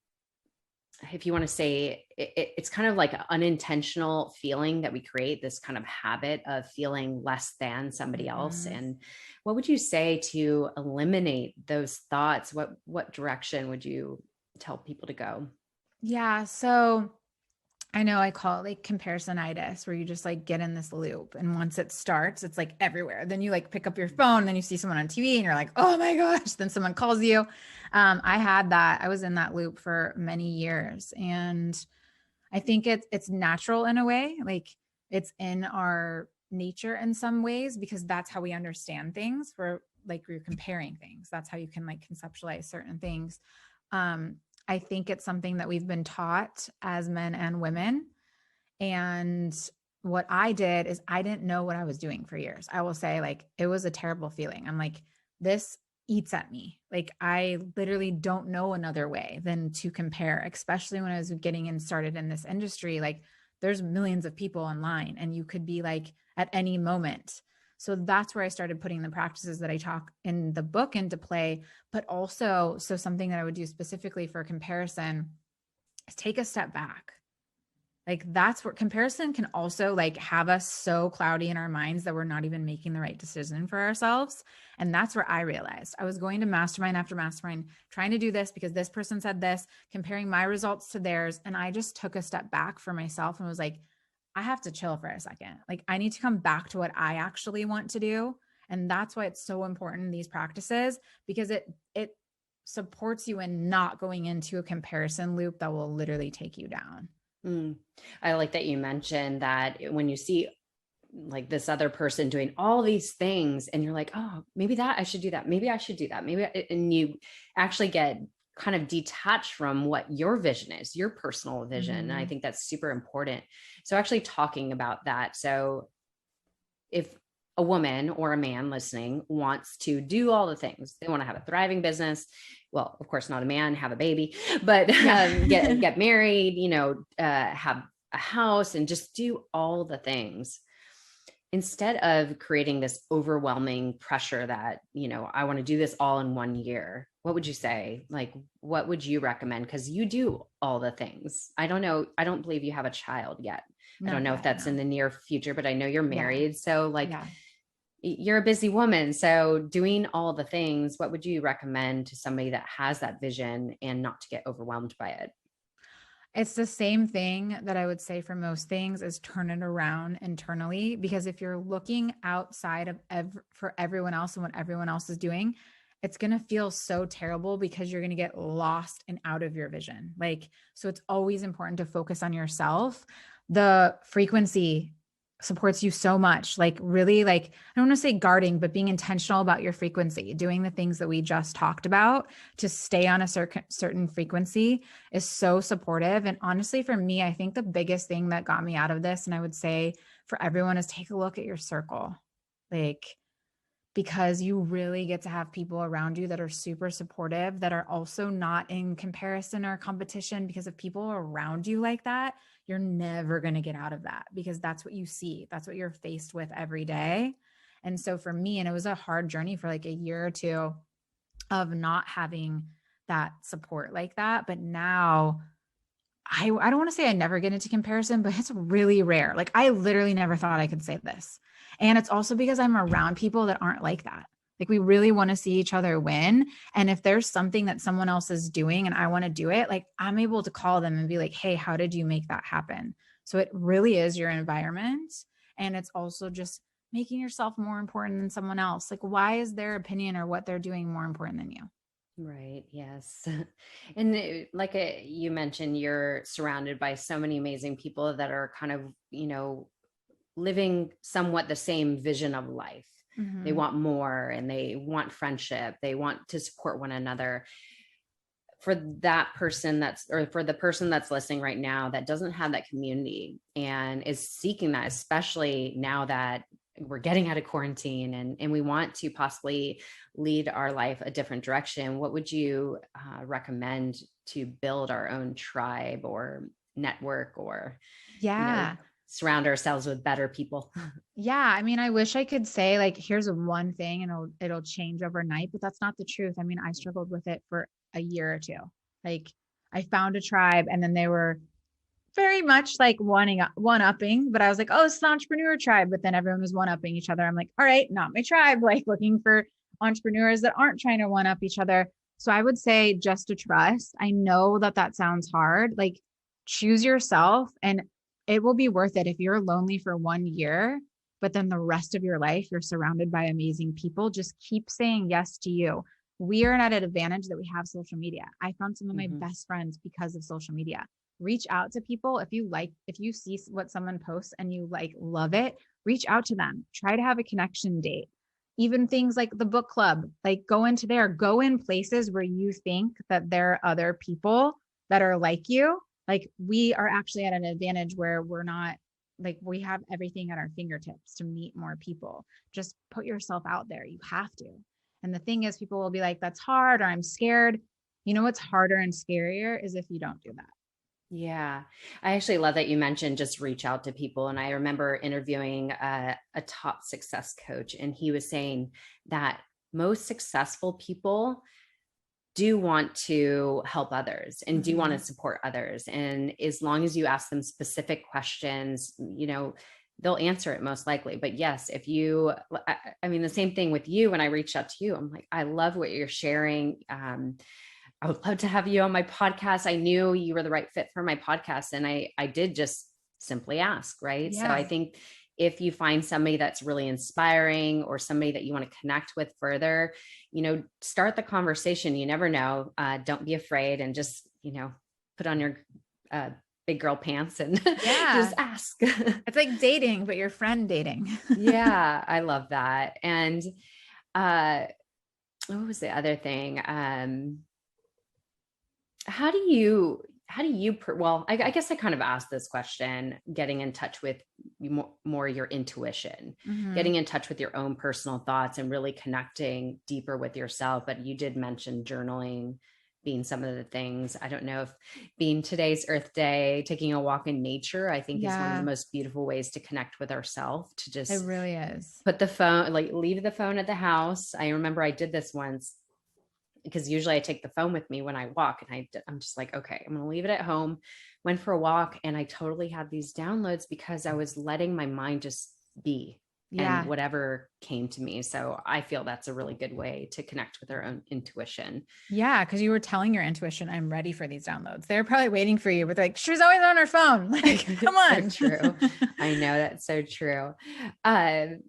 if you want to say it's kind of like an unintentional feeling that we create, this kind of habit of feeling less than somebody else. Mhm. And what would you say to eliminate those thoughts? What direction would you tell people to go? Yeah. So I know I call it like comparisonitis, where you just like get in this loop. And once it starts, it's like everywhere. Then you like pick up your phone, then you see someone on TV and you're like, oh my gosh. Then someone calls you. I had that. I was in that loop for many years. And I think it's natural in a way. Like it's in our nature in some ways, because that's how we understand things. We're comparing things. That's how you can like conceptualize certain things. Um, I think it's something that we've been taught as men and women. And what I did is I didn't know what I was doing for years. I will say, like, it was a terrible feeling. I'm like, this eats at me. Like, I literally don't know another way than to compare, especially when I was getting in started in this industry. Like, there's millions of people online, and you could be like at any moment. So that's where I started putting the practices that I talk in the book into play. But also, so something that I would do specifically for comparison is take a step back. Like that's where comparison can also like have us so cloudy in our minds that we're not even making the right decision for ourselves. And that's where I realized I was going to mastermind after mastermind, trying to do this because this person said this, comparing my results to theirs. And I just took a step back for myself and was like, I have to chill for a second. Like I need to come back to what I actually want to do. And that's why it's so important in these practices, because it supports you in not going into a comparison loop that will literally take you down. Mm. I like that you mentioned that when you see like this other person doing all these things and you're like, oh, maybe that I should do that. Maybe I should do that. And you actually get kind of detached from what your vision is, your personal vision. And I think that's super important. So actually talking about that. So if a woman or a man listening wants to do all the things, they want to have a thriving business. Well, of course, not a man, have a baby, but get married, have a house and just do all the things. Instead of creating this overwhelming pressure that, I want to do this all in 1 year, what would you say? Like, what would you recommend? Because you do all the things. I don't know. I don't believe you have a child yet. I don't know if that's in the near future, but I know you're married. So like, you're a busy woman. So doing all the things, what would you recommend to somebody that has that vision and not to get overwhelmed by it? It's the same thing that I would say for most things is turn it around internally, because if you're looking outside of for everyone else and what everyone else is doing, it's going to feel so terrible because you're going to get lost and out of your vision. Like, so it's always important to focus on yourself. The frequency supports you so much. Like really, like, I don't want to say guarding, but being intentional about your frequency, doing the things that we just talked about to stay on a certain frequency is so supportive. And honestly, for me, I think the biggest thing that got me out of this, and I would say for everyone, is take a look at your circle. Like, because you really get to have people around you that are super supportive, that are also not in comparison or competition. Because if people are around you like that, you're never going to get out of that, because that's what you see. That's what you're faced with every day. And so for me, and it was a hard journey for like a year or two of not having that support like that. But now I don't want to say I never get into comparison, but it's really rare. Like I literally never thought I could say this. And it's also because I'm around people that aren't like that. Like we really want to see each other win. And if there's something that someone else is doing and I want to do it, like I'm able to call them and be like, hey, how did you make that happen? So it really is your environment. And it's also just making yourself more important than someone else. Like, why is their opinion or what they're doing more important than you? Right. Yes. And you mentioned, you're surrounded by so many amazing people that are kind of, living somewhat the same vision of life. They want more and they want friendship. They want to support one another. For that person or for the person that's listening right now that doesn't have that community and is seeking that, especially now that we're getting out of quarantine and we want to possibly lead our life a different direction, what would you recommend to build our own tribe or network, or, surround ourselves with better people? Yeah. I mean, I wish I could say like, here's one thing and it'll change overnight, but that's not the truth. I mean, I struggled with it for a year or two. Like I found a tribe and then they were very much like one upping, but I was like, oh, it's an entrepreneur tribe. But then everyone was one upping each other. I'm like, all right, not my tribe, like looking for entrepreneurs that aren't trying to one up each other. So I would say just to trust. I know that that sounds hard. Like choose yourself and it will be worth it if you're lonely for 1 year, but then the rest of your life, you're surrounded by amazing people. Just keep saying yes to you. We are at an advantage that we have social media. I found some of my best friends because of social media. Reach out to people. If you see what someone posts and you like, love it, reach out to them. Try to have a connection date. Even things like the book club, like go in places where you think that there are other people that are like you. Like we are actually at an advantage where we're not like, we have everything at our fingertips to meet more people. Just put yourself out there. You have to. And the thing is, people will be like, that's hard, or I'm scared. You know what's harder and scarier is if you don't do that. Yeah, I actually love that you mentioned just reach out to people. And I remember interviewing a top success coach, and he was saying that most successful people do want to help others and do want to support others. And as long as you ask them specific questions, they'll answer it most likely. But yes, if you, I mean, the same thing with you, when I reached out to you, I'm like, I love what you're sharing. I would love to have you on my podcast. I knew you were the right fit for my podcast. And I did just simply ask, right? Yeah. So I think if you find somebody that's really inspiring or somebody that you want to connect with further, start the conversation. You never know. Don't be afraid, and just, put on your big girl pants and just ask. It's like dating, but your friend dating. Yeah, I love that. And what was the other thing? How do you, well, I guess I kind of asked this question, getting in touch with more your intuition, getting in touch with your own personal thoughts and really connecting deeper with yourself. But you did mention journaling being some of the things. I don't know if being today's Earth Day, taking a walk in nature, I think is one of the most beautiful ways to connect with ourselves, to just, it really is, put the phone, like leave the phone at the house. I remember I did this once, because usually I take the phone with me when I walk, and I'm just like, okay, I'm going to leave it at home. Went for a walk, and I totally had these downloads because I was letting my mind just be, and whatever came to me. So I feel that's a really good way to connect with our own intuition. Yeah. Cause you were telling your intuition, I'm ready for these downloads. They're probably waiting for you, but like, she's always on her phone. Like, come on. So true. I know, that's so true. The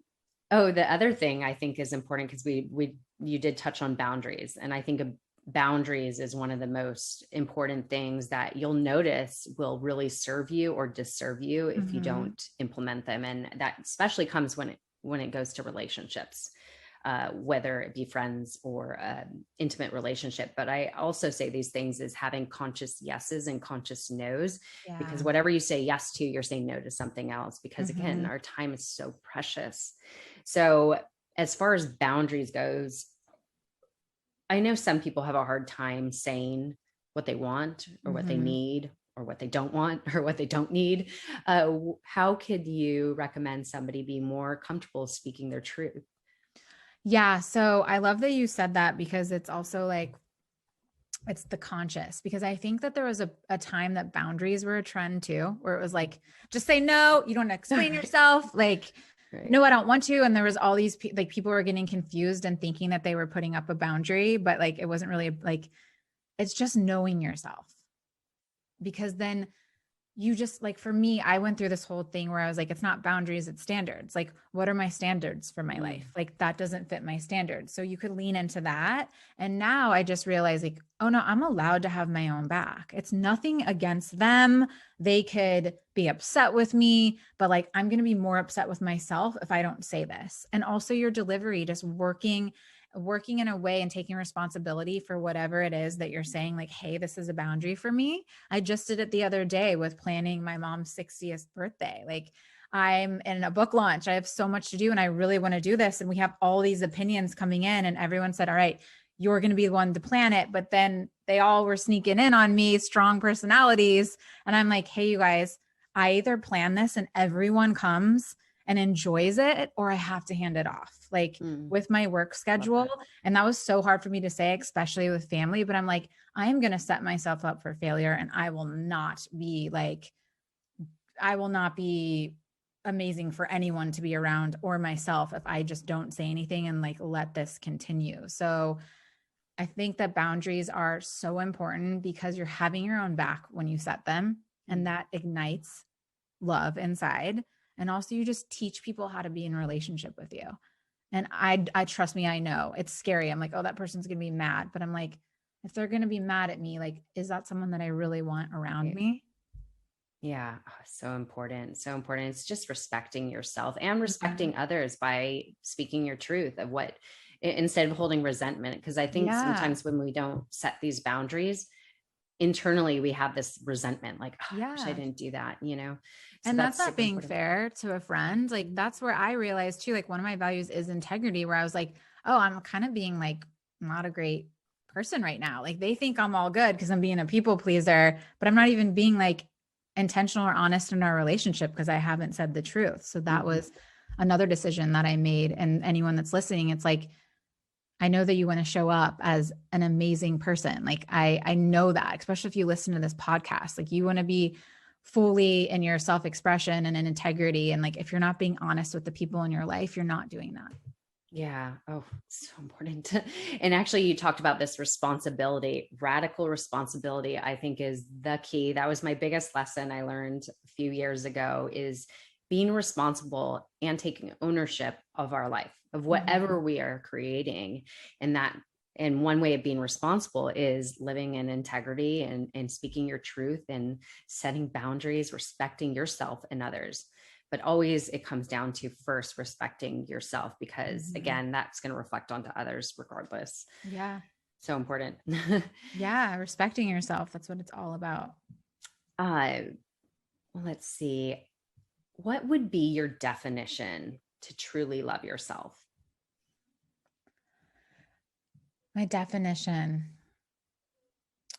other thing I think is important, because you did touch on boundaries. And I think boundaries is one of the most important things that you'll notice will really serve you or disserve you if you don't implement them. And that especially comes when it goes to relationships, whether it be friends or intimate relationship. But I also say these things is having conscious yeses and conscious nos, because whatever you say yes to, you're saying no to something else, because again, our time is so precious. So as far as boundaries goes, I know some people have a hard time saying what they want or what they need or what they don't want or what they don't need. How could you recommend somebody be more comfortable speaking their truth? Yeah. So I love that you said that, because it's also like, it's the conscious, because I think that there was a time that boundaries were a trend too, where it was like, just say no, you don't explain yourself. Like, no, I don't want to. And there was all these like people were getting confused and thinking that they were putting up a boundary, but like, it wasn't really like, it's just knowing yourself. Because then you just, like, for me, I went through this whole thing where I was like, it's not boundaries, it's standards. Like, what are my standards for my life? Like, that doesn't fit my standards. So you could lean into that. And now I just realized, like, oh no, I'm allowed to have my own back. It's nothing against them. They could be upset with me, but like, I'm going to be more upset with myself if I don't say this. And also your delivery, just working in a way and taking responsibility for whatever it is that you're saying, like, hey, this is a boundary for me. I just did it the other day with planning my mom's 60th birthday. Like, I'm in a book launch. I have so much to do and I really want to do this. And we have all these opinions coming in, and everyone said, all right, you're going to be the one to plan it. But then they all were sneaking in on me, strong personalities. And I'm like, hey, you guys, I either plan this and everyone comes and enjoys it, or I have to hand it off, like with my work schedule. And that was so hard for me to say, especially with family, but I'm like, I am going to set myself up for failure, and I will not be amazing for anyone to be around or myself if I just don't say anything and like, let this continue. So I think that boundaries are so important, because you're having your own back when you set them, and that ignites love inside. And also you just teach people how to be in a relationship with you. And I trust me, I know it's scary. I'm like, oh, that person's going to be mad. But I'm like, if they're going to be mad at me, like, is that someone that I really want around me? Yeah. So important. So important. It's just respecting yourself and respecting others by speaking your truth of what, instead of holding resentment. Because I think sometimes when we don't set these boundaries, internally we have this resentment, like, oh, I wish I didn't do that, So and that's not being fair to a friend. Like, that's where I realized too, like, one of my values is integrity, where I was like, oh, I'm kind of being like not a great person right now. Like, they think I'm all good because I'm being a people pleaser, but I'm not even being like intentional or honest in our relationship because I haven't said the truth. So that was another decision that I made. And anyone that's listening, it's like, I know that you want to show up as an amazing person. Like I know that, especially if you listen to this podcast, like you want to be fully in your self-expression and in integrity. And like, if you're not being honest with the people in your life, you're not doing that. Yeah. Oh, so important. And actually, you talked about this responsibility, radical responsibility, I think is the key. That was my biggest lesson I learned a few years ago is being responsible and taking ownership of our life, of whatever we are creating. And that, and one way of being responsible is living in integrity and speaking your truth and setting boundaries, respecting yourself and others. But always it comes down to first respecting yourself, because again, that's going to reflect onto others regardless. Yeah. So important. Yeah. Respecting yourself. That's what it's all about. Well, let's see. What would be your definition to truly love yourself? My definition.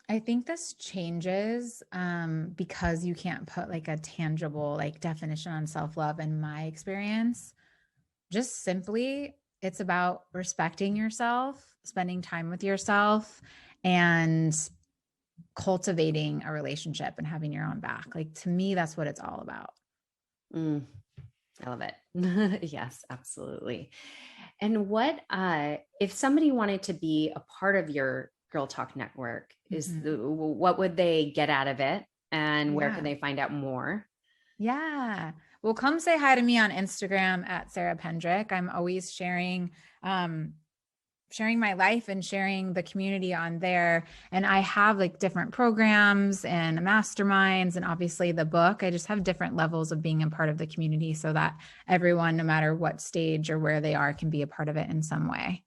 I think this changes because you can't put like a tangible like definition on self-love in my experience. Just simply, it's about respecting yourself, spending time with yourself, and cultivating a relationship and having your own back. Like to me, that's what it's all about. I love it. Yes, absolutely. And what if somebody wanted to be a part of your Girl Talk Network, what would they get out of it, and where can they find out more? Yeah. Well, come say hi to me on Instagram at Sarah Pendrick. I'm always sharing my life and sharing the community on there. And I have like different programs and masterminds, and obviously the book. I just have different levels of being a part of the community so that everyone, no matter what stage or where they are, can be a part of it in some way.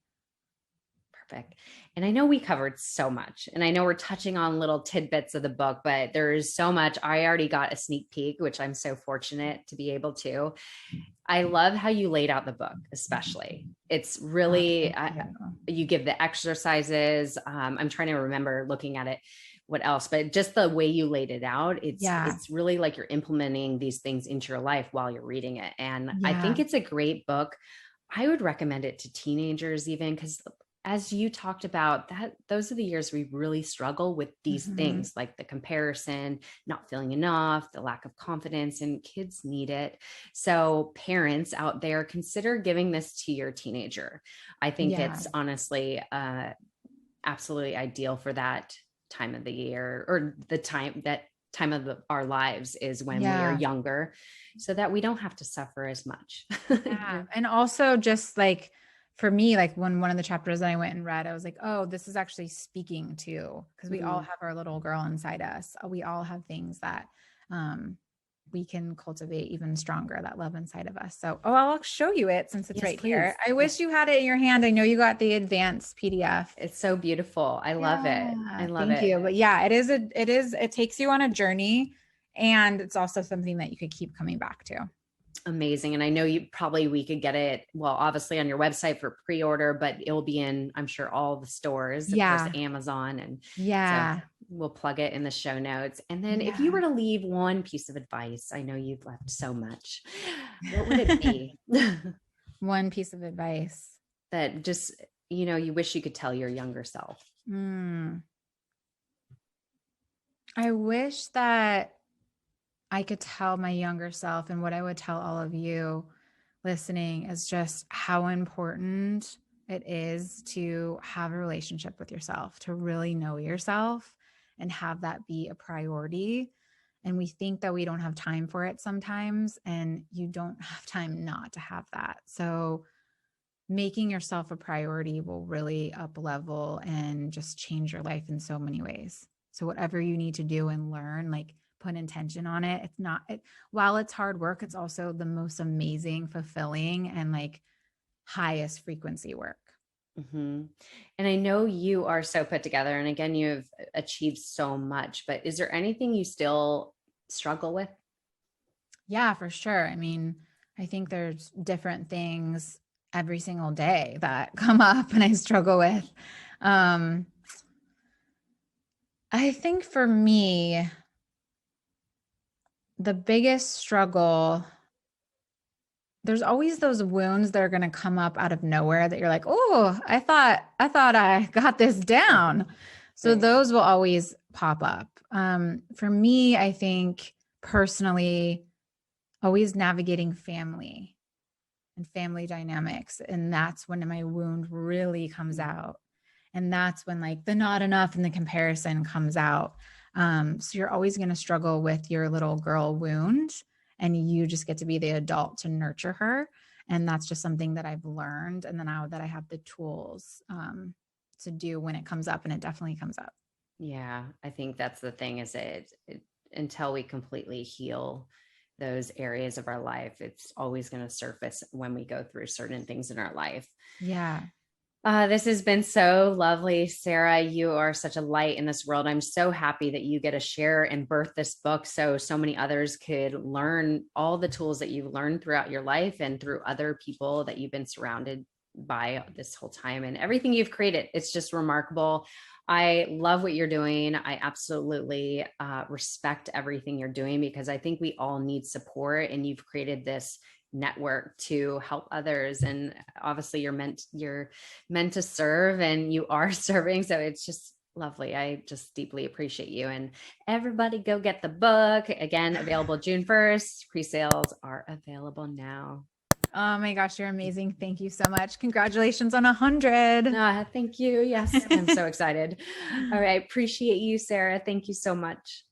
Perfect. And I know we covered so much, and I know we're touching on little tidbits of the book, but there is so much. I already got a sneak peek, which I'm so fortunate to be able to. I love how you laid out the book, especially. It's really, you give the exercises. I'm trying to remember looking at it, what else, but just the way you laid it out, it's really like you're implementing these things into your life while you're reading it. And I think it's a great book. I would recommend it to teenagers even, because as you talked about, that those are the years we really struggle with these things, like the comparison, not feeling enough, the lack of confidence, and kids need it. So parents out there, consider giving this to your teenager. I think it's honestly absolutely ideal for that time of the year, or the time our lives is when we are younger, so that we don't have to suffer as much. And also just like, for me, like when one of the chapters that I went and read, I was like, oh, this is actually speaking to, because we all have our little girl inside us. We all have things that we can cultivate even stronger, that love inside of us. So, I'll show you it since it's right here. I wish you had it in your hand. I know you got the advanced PDF. It's so beautiful. I love it. I love it. Thank you. But yeah, it takes you on a journey, and it's also something that you could keep coming back to. Amazing. And I know we could get it, well, obviously on your website for pre-order, but it will be in, I'm sure, all the stores, of course, Amazon. And so we'll plug it in the show notes. And then if you were to leave one piece of advice, I know you've left so much, what would it be? One piece of advice that just, you wish you could tell your younger self. I wish that I could tell my younger self, and what I would tell all of you listening is just how important it is to have a relationship with yourself, to really know yourself and have that be a priority. And we think that we don't have time for it sometimes, and you don't have time not to have that. So making yourself a priority will really up level and just change your life in so many ways. So whatever you need to do and learn, like, put intention on it. While it's hard work, it's also the most amazing, fulfilling, and like highest frequency work. And I know you are so put together, and again, you've achieved so much, but is there anything you still struggle with? Yeah, for sure. I mean, I think there's different things every single day that come up and I struggle with. I think for me, the biggest struggle there's always those wounds that are going to come up out of nowhere that you're like, oh, I thought I got this down. So Right. those will always pop up. For me, I think personally, always navigating family and family dynamics. And that's when my wound really comes out. And that's when like the not enough and the comparison comes out. So you're always going to struggle with your little girl wound, and you just get to be the adult to nurture her. And that's just something that I've learned. And then now that I have the tools to do when it comes up, and it definitely comes up. Yeah, I think that's the thing is until we completely heal those areas of our life, it's always going to surface when we go through certain things in our life. Yeah. This has been so lovely, Sarah. You are such a light in this world. I'm so happy that you get to share and birth this book so many others could learn all the tools that you've learned throughout your life and through other people that you've been surrounded by this whole time, and everything you've created. It's just remarkable. I love what you're doing. I absolutely respect everything you're doing, because I think we all need support, and you've created this network to help others. And obviously you're meant to serve, and you are serving. So it's just lovely. I just deeply appreciate you. And everybody go get the book. Again, available June 1st. Pre-sales are available now. Oh my gosh, you're amazing. Thank you so much. Congratulations on 100. Thank you. Yes, I'm so excited. All right. Appreciate you, Sarah. Thank you so much.